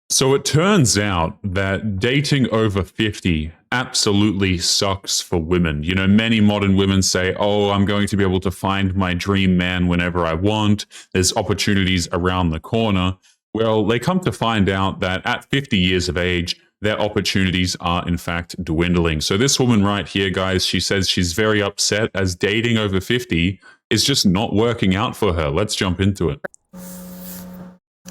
So it turns out that dating over 50 absolutely sucks for women. You know, many modern women say, oh, I'm going to be able to find my dream man whenever I want. There's opportunities around the corner. Well, they come to find out that at 50 years of age, their opportunities are in fact dwindling. So this woman right here, guys, she says she's very upset as dating over 50 is just not working out for her. Let's jump into it.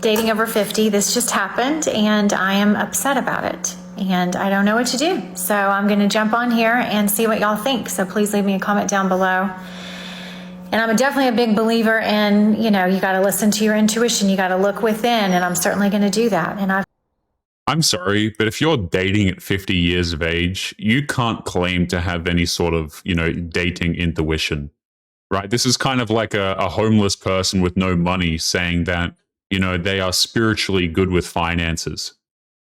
Dating over 50, this just happened, and I am upset about it, and I don't know what to do. So I'm going to jump on here and see what y'all think. So please leave me a comment down below. And I'm definitely a big believer in, you know, you got to listen to your intuition. You got to look within, and I'm certainly going to do that. And I'm sorry, but if you're dating at 50 years of age, you can't claim to have any sort of, you know, dating intuition, right? This is kind of like a homeless person with no money saying that, you know, they are spiritually good with finances.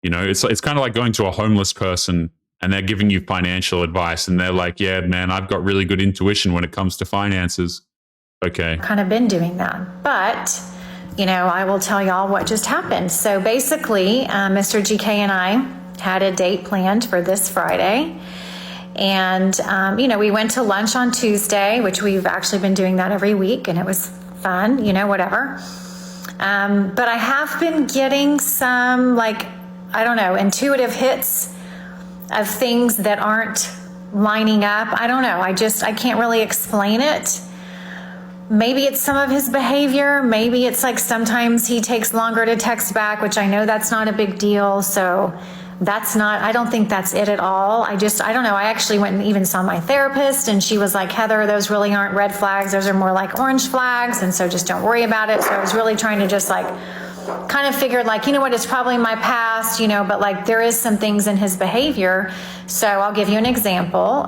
You know, it's kind of like going to a homeless person and they're giving you financial advice and they're like, yeah, man, I've got really good intuition when it comes to finances. Okay. Kind of been doing that. But, you know, I will tell y'all what just happened. So basically, Mr. GK and I had a date planned for this Friday. And, you know, we went to lunch on Tuesday, which we've actually been doing that every week. And it was fun, you know, whatever. But I have been getting some, like, I don't know, intuitive hits of things that aren't lining up. I don't know. I can't really explain it. Maybe it's some of his behavior. Maybe it's like sometimes he takes longer to text back, which I know that's not a big deal. So I don't think that's it at all. I don't know. I actually went and even saw my therapist and she was like, Heather, those really aren't red flags. Those are more like orange flags. And so just don't worry about it. So I was really trying to just like kind of figured like, you know what, it's probably my past, you know, but like there is some things in his behavior. So I'll give you an example.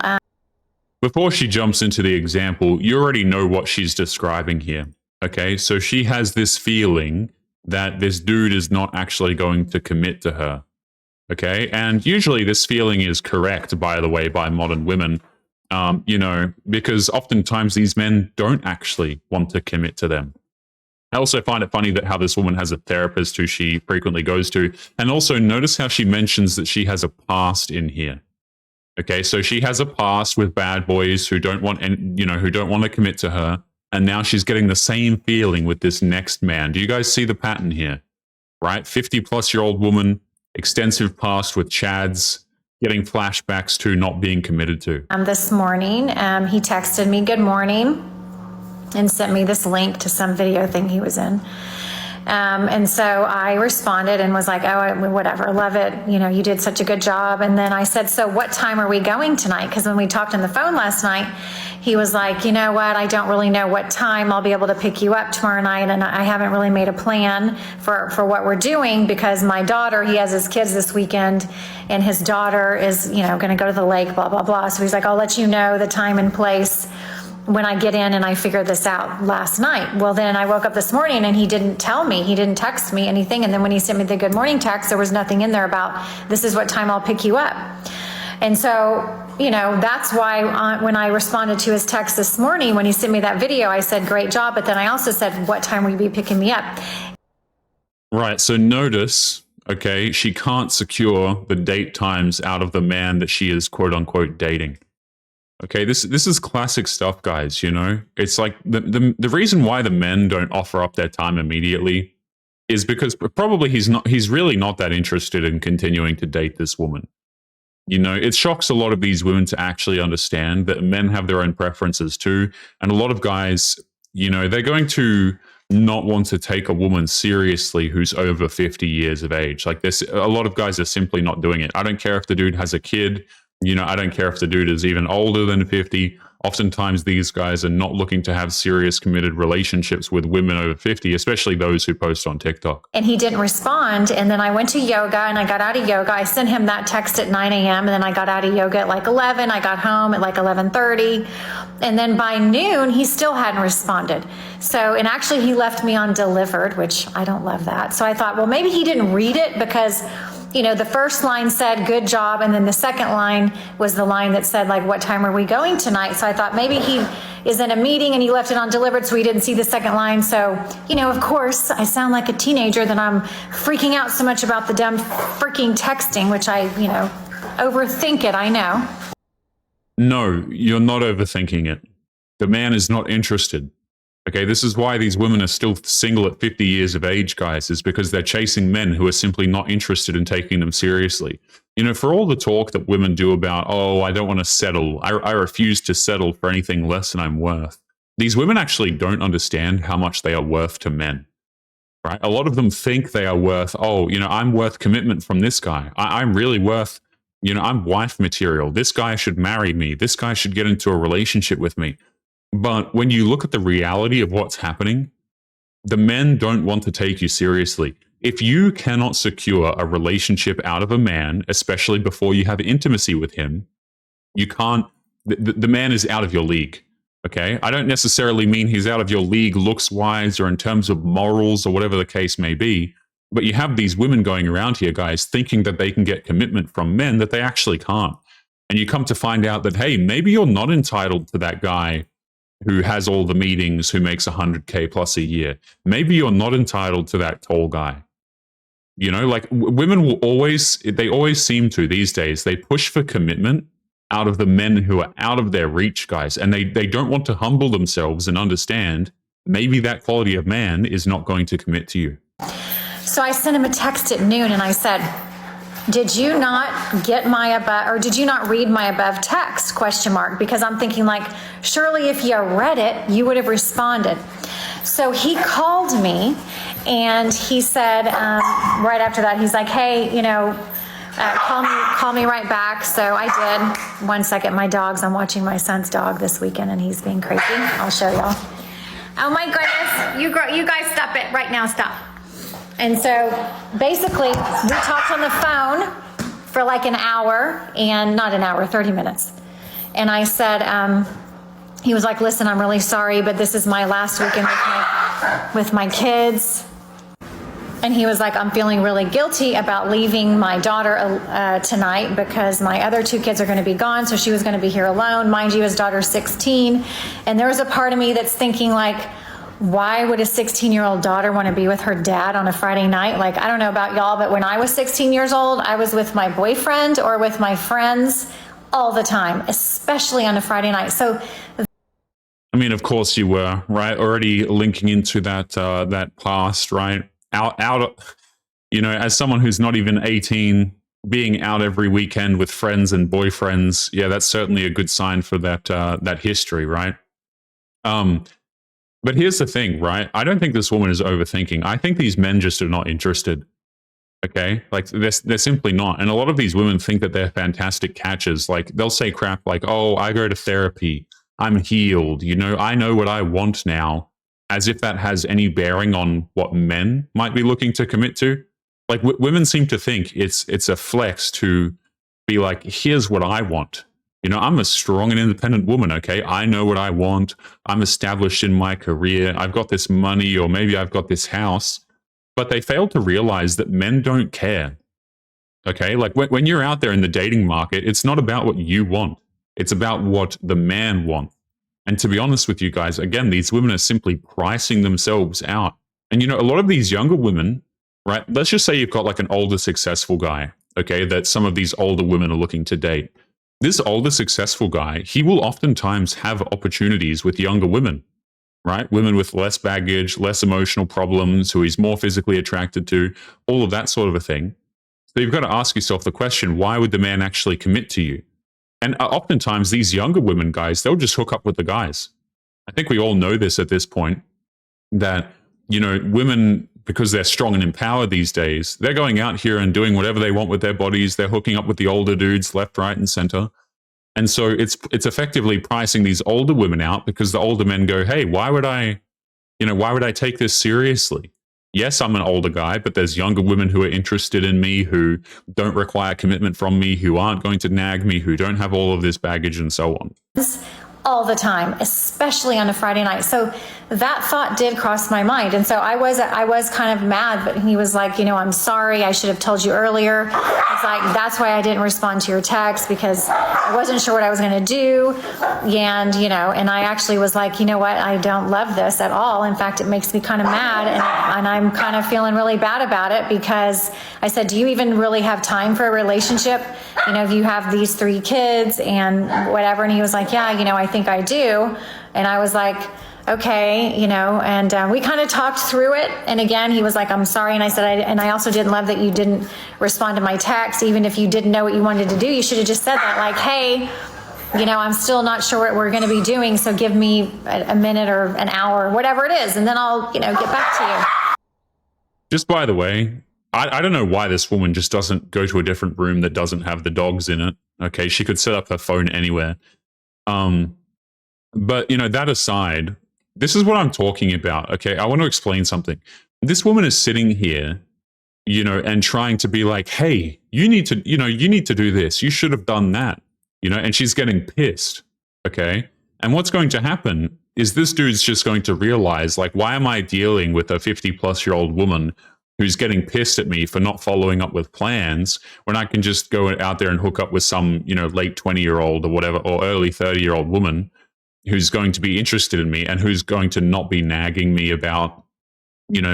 Before she jumps into the example, you already know what she's describing here. Okay. So she has this feeling that this dude is not actually going to commit to her. Okay, and usually this feeling is correct, by the way, by modern women, you know, because oftentimes these men don't actually want to commit to them. I also find it funny that how this woman has a therapist who she frequently goes to, and also notice how she mentions that she has a past in here. Okay, so she has a past with bad boys who don't want, you know, who don't want to commit to her, and now she's getting the same feeling with this next man. Do you guys see the pattern here? Right, 50-plus-year-old woman. Extensive past with Chads, getting flashbacks to not being committed to. This morning, he texted me good morning and sent me this link to some video thing he was in. And so I responded and was like, oh, whatever, love it. You know, you did such a good job. And then I said, so what time are we going tonight? Because when we talked on the phone last night, he was like, you know what, I don't really know what time I'll be able to pick you up tomorrow night. And I haven't really made a plan for what we're doing because my daughter, he has his kids this weekend and his daughter is, you know, going to go to the lake, blah, blah, blah. So he's like, I'll let you know the time and place when I get in, and I figured this out last night. Well, then I woke up this morning and he didn't tell me, he didn't text me anything. And then when he sent me the good morning text, there was nothing in there about this is what time I'll pick you up. And so, you know, that's why when I responded to his text this morning, when he sent me that video, I said, great job. But then I also said, what time will you be picking me up? Right. So notice, okay, she can't secure the date times out of the man that she is quote unquote dating. Okay, this is classic stuff, guys, you know? It's like the reason why the men don't offer up their time immediately is because probably he's really not that interested in continuing to date this woman. You know, it shocks a lot of these women to actually understand that men have their own preferences too. And a lot of guys, you know, they're going to not want to take a woman seriously who's over 50 years of age. Like this, a lot of guys are simply not doing it. I don't care if the dude has a kid. You know, I don't care if the dude is even older than 50. Oftentimes, these guys are not looking to have serious committed relationships with women over 50, especially those who post on TikTok. And he didn't respond. And then I went to yoga and I got out of yoga. I sent him that text at 9 a.m. And then I got out of yoga at like 11. I got home at like 11:30. And then by noon, he still hadn't responded. So, and actually he left me on delivered, which I don't love that. So I thought, well, maybe he didn't read it because, you know, the first line said, good job. And then the second line was the line that said, like, what time are we going tonight? So I thought maybe is in a meeting and he left it on delivered, so he didn't see the second line. So, you know, of course, I sound like a teenager that I'm freaking out so much about the dumb freaking texting, which I, you know, overthink it, I know. No, you're not overthinking it. The man is not interested. Okay, this is why these women are still single at 50 years of age, guys, is because they're chasing men who are simply not interested in taking them seriously. You know, for all the talk that women do about, oh, I don't want to settle, I refuse to settle for anything less than I'm worth. These women actually don't understand how much they are worth to men, right? A lot of them think they are worth, oh, you know, I'm worth commitment from this guy. I'm really worth, you know, I'm wife material. This guy should marry me. This guy should get into a relationship with me. But when you look at the reality of what's happening, the men don't want to take you seriously. If you cannot secure a relationship out of a man, especially before you have intimacy with him, you can't, the man is out of your league. Okay? I don't necessarily mean he's out of your league looks-wise or in terms of morals or whatever the case may be, but you have these women going around here, guys, thinking that they can get commitment from men that they actually can't. And you come to find out that, hey, maybe you're not entitled to that guy who has all the meetings, who makes 100K plus a year. Maybe you're not entitled to that tall guy. You know, like women will always, they always seem to these days, they push for commitment out of the men who are out of their reach, guys. And they don't want to humble themselves and understand maybe that quality of man is not going to commit to you. So I sent him a text at noon and I said, did you not get my above, or did you not read my above text, question mark? Because I'm thinking like, surely if you read it, you would have responded. So he called me and he said, right after that, he's like, hey, you know, call me right back. So I did. 1 second, my dogs, I'm watching my son's dog this weekend and he's being crazy. I'll show y'all. Oh my goodness, you guys stop it right now, stop. And so basically we talked on the phone for like an hour, and not an hour, 30 minutes. And I said, he was like, listen, I'm really sorry, but this is my last weekend with my kids. And he was like, I'm feeling really guilty about leaving my daughter tonight because my other two kids are going to be gone. So she was going to be here alone. Mind you, his daughter's 16. And there was a part of me that's thinking like, why would a 16-year-old daughter want to be with her dad on a Friday night? Like, I don't know about y'all, but when I was 16 years old, I was with my boyfriend or with my friends all the time, especially on a Friday night. So, I mean, of course you were, right? Already linking into that that past, right? Out, you know, as someone who's not even 18, being out every weekend with friends and boyfriends, yeah, that's certainly a good sign for that that history, right? But here's the thing, right? I don't think this woman is overthinking. I think these men just are not interested. Okay? Like, they're simply not. And a lot of these women think that they're fantastic catchers. Like, they'll say crap like, oh, I go to therapy. I'm healed. You know, I know what I want now. As if that has any bearing on what men might be looking to commit to. Like, women seem to think it's a flex to be like, here's what I want. You know, I'm a strong and independent woman, okay? I know what I want. I'm established in my career. I've got this money, or maybe I've got this house. But they fail to realize that men don't care, okay? Like, when you're out there in the dating market, it's not about what you want. It's about what the man wants. And to be honest with you guys, again, these women are simply pricing themselves out. And, you know, a lot of these younger women, right? Let's just say you've got like an older, successful guy, okay, that some of these older women are looking to date. This older, successful guy, he will oftentimes have opportunities with younger women, right? Women with less baggage, less emotional problems, who he's more physically attracted to, all of that sort of a thing. So you've got to ask yourself the question, why would the man actually commit to you? And oftentimes these younger women, guys, they'll just hook up with the guys. I think we all know this at this point, that, you know, women, because they're strong and empowered these days, they're going out here and doing whatever they want with their bodies. They're hooking up with the older dudes left, right, and center. And so it's effectively pricing these older women out, because the older men go, hey, why would I take this seriously? Yes, I'm an older guy, but there's younger women who are interested in me, who don't require commitment from me, who aren't going to nag me, who don't have all of this baggage and so on. all the time, especially on a Friday night. So that thought did cross my mind. And so I was kind of mad, but he was like, I'm sorry. I should have told you earlier. It's like, that's why I didn't respond to your text, because I wasn't sure what I was going to do. And, and I actually was like, you know what? I don't love this at all. In fact, it makes me kind of mad. And I'm kind of feeling really bad about it, because I said, do you even really have time for a relationship? You have these 3 kids and whatever. And he was like, yeah, I think I do. And I was like, okay, and we kind of talked through it. And again, he was like, I'm sorry. And I said, I also didn't love that you didn't respond to my text. Even if you didn't know what you wanted to do, you should have just said that, like, hey, I'm still not sure what we're going to be doing. So give me a minute or an hour, whatever it is. And then I'll, get back to you. Just by the way, I don't know why this woman just doesn't go to a different room that doesn't have the dogs in it. Okay. She could set up her phone anywhere. But that aside, this is what I'm talking about. Okay. I want to explain something. This woman is sitting here, and trying to be like, hey, you need to do this. You should have done that, and she's getting pissed. Okay. And what's going to happen is this dude's just going to realize, like, why am I dealing with a 50-plus-year-old woman who's getting pissed at me for not following up with plans, when I can just go out there and hook up with some, late 20-year-old or whatever, or early 30-year-old woman who's going to be interested in me and who's going to not be nagging me about,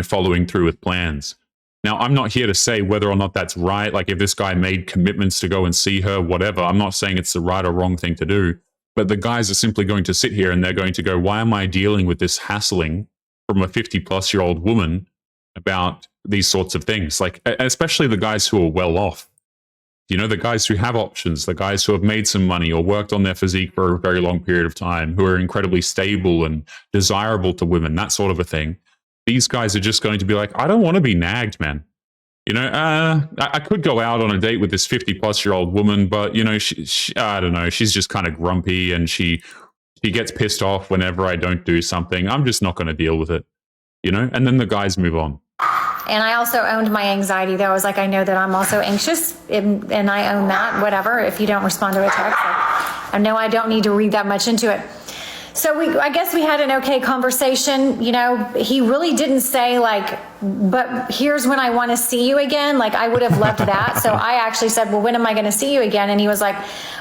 following through with plans. Now, I'm not here to say whether or not that's right. Like, if this guy made commitments to go and see her, whatever, I'm not saying it's the right or wrong thing to do. But the guys are simply going to sit here and they're going to go, why am I dealing with this hassling from a 50-plus-year-old woman about these sorts of things? Like, especially the guys who are well off. The guys who have options, the guys who have made some money or worked on their physique for a very long period of time, who are incredibly stable and desirable to women, that sort of a thing. These guys are just going to be like, I don't want to be nagged, man. I could go out on a date with this 50-plus-year-old woman, but, she, I don't know, she's just kind of grumpy and she gets pissed off whenever I don't do something. I'm just not going to deal with it, and then the guys move on. And I also owned my anxiety, though. I was like, I know that I'm also anxious, and I own that, whatever, if you don't respond to a text. I know I don't need to read that much into it. So I guess we had an okay conversation. He really didn't say, like, but here's when I want to see you again. Like, I would have loved that. So I actually said, well, when am I going to see you again? And he was like,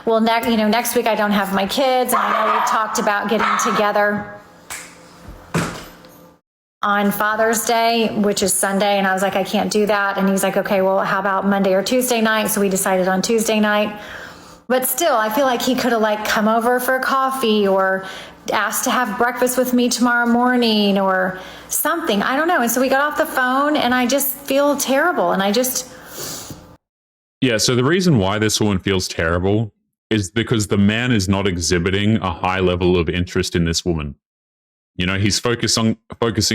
well, next week I don't have my kids. And I know we talked about getting together on Father's Day, which is Sunday. And I was like, I can't do that. And he was like, okay, well, how about Monday or Tuesday night? So we decided on Tuesday night. But still, I feel like he could have come over for coffee or asked to have breakfast with me tomorrow morning or something. I don't know. And so we got off the phone and I just feel terrible. And Yeah, so the reason why this woman feels terrible is because the man is not exhibiting a high level of interest in this woman. He's focusing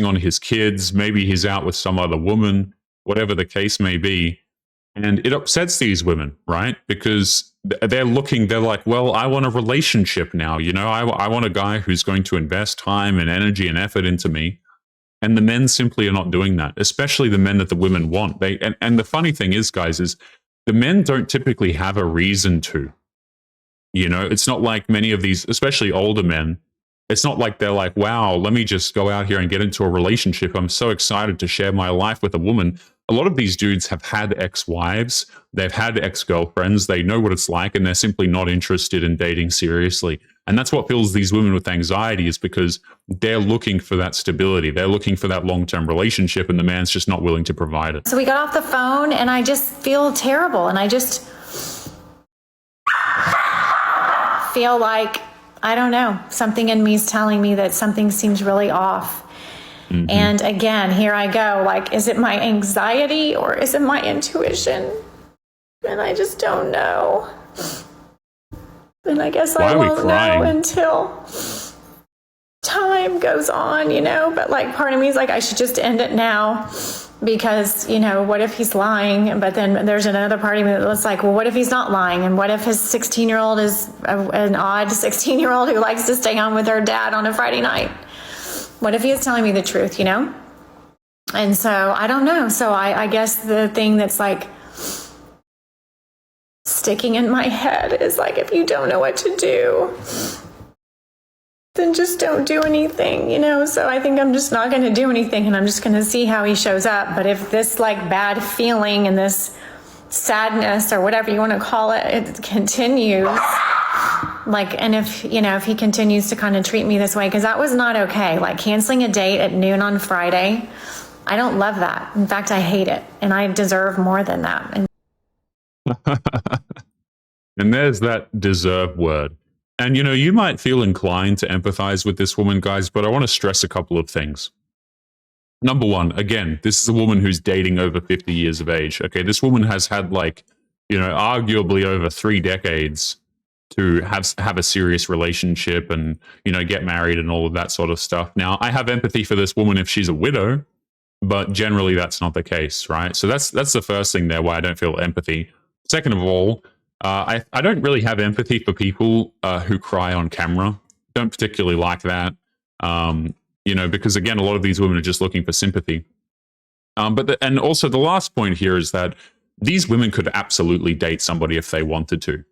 on his kids. Maybe he's out with some other woman, whatever the case may be. And it upsets these women, right? Because they're like, well, I want a relationship now. I want a guy who's going to invest time and energy and effort into me. And the men simply are not doing that, especially the men that the women want. And the funny thing is, guys, is the men don't typically have a reason to. It's not like many of these, especially older men, it's not like they're like, wow, let me just go out here and get into a relationship. I'm so excited to share my life with a woman. A lot of these dudes have had ex-wives. They've had ex-girlfriends. They know what it's like, and they're simply not interested in dating seriously. And that's what fills these women with anxiety, is because they're looking for that stability. They're looking for that long-term relationship, and the man's just not willing to provide it. So we got off the phone, and I just feel terrible. And I just feel like, I don't know, something in me is telling me that something seems really off. Mm-hmm. And again, here I go, like, is it my anxiety or is it my intuition? And I just don't know. And I guess I won't know until time goes on, but part of me is like, I should just end it now, because, what if he's lying? But then there's another part of me that's like, well, what if he's not lying? And what if his 16-year-old is an odd 16-year-old who likes to stay home with her dad on a Friday night? What if he is telling me the truth, And so I don't know. So I guess the thing that's sticking in my head is if you don't know what to do, then just don't do anything, So I think I'm just not going to do anything, and I'm just going to see how he shows up. But if this bad feeling and this sadness or whatever you want to call it, it continues, and if he continues to kind of treat me this way, because that was not okay. Canceling a date at noon on Friday, I don't love that. In fact, I hate it, and I deserve more than that. And there's that deserve word. And, you might feel inclined to empathize with this woman, guys, but I want to stress a couple of things. Number one, again, this is a woman who's dating over 50 years of age. Okay, this woman has had, arguably over 3 decades to have a serious relationship and, get married and all of that sort of stuff. Now, I have empathy for this woman if she's a widow, but generally that's not the case, right? So that's the first thing there why I don't feel empathy. Second of all, I don't really have empathy for people who cry on camera. Don't particularly like that, because again, a lot of these women are just looking for sympathy. And also the last point here is that these women could absolutely date somebody if they wanted to,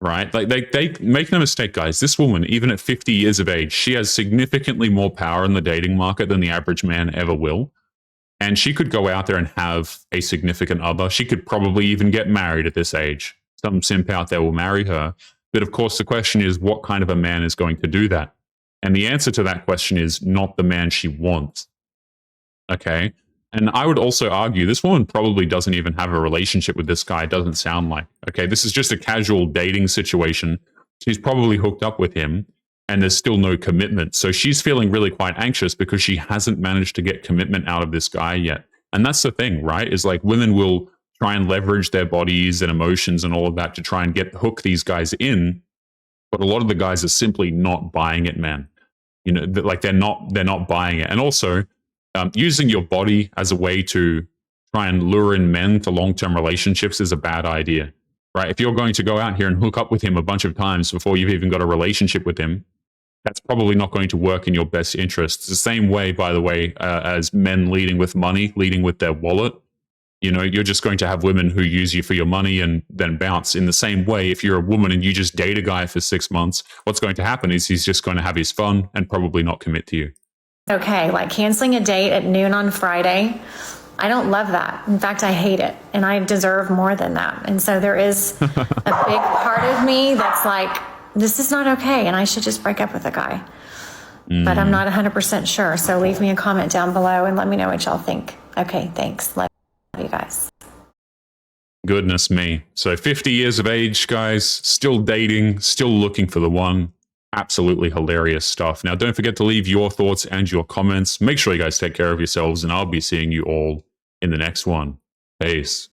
right? They make no mistake, guys. This woman, even at 50 years of age, she has significantly more power in the dating market than the average man ever will. And she could go out there and have a significant other. She could probably even get married at this age. Some simp out there will marry her. But of course, the question is, what kind of a man is going to do that? And the answer to that question is not the man she wants. Okay? And I would also argue this woman probably doesn't even have a relationship with this guy. It doesn't sound like. Okay? This is just a casual dating situation. She's probably hooked up with him, and there's still no commitment. So she's feeling really quite anxious because she hasn't managed to get commitment out of this guy yet. And that's the thing, right? Is women will try and leverage their bodies and emotions and all of that to try and hook these guys in. But a lot of the guys are simply not buying it, man. They're not buying it. And also, using your body as a way to try and lure in men to long-term relationships is a bad idea, right? If you're going to go out here and hook up with him a bunch of times before you've even got a relationship with him, that's probably not going to work in your best interests. The same way, by the way, as men leading with money, leading with their wallet. You're just going to have women who use you for your money and then bounce. In the same way, if you're a woman and you just date a guy for 6 months, what's going to happen is he's just going to have his fun and probably not commit to you. Okay, canceling a date at noon on Friday, I don't love that. In fact, I hate it, and I deserve more than that. And so there is a big part of me that's this is not okay, and I should just break up with a guy. But I'm not 100% sure, so leave me a comment down below and let me know what y'all think. Okay, thanks. Love you guys. Goodness me. So 50 years of age, guys, still dating, still looking for the one. Absolutely hilarious stuff. Now, don't forget to leave your thoughts and your comments. Make sure you guys take care of yourselves, and I'll be seeing you all in the next one. Peace.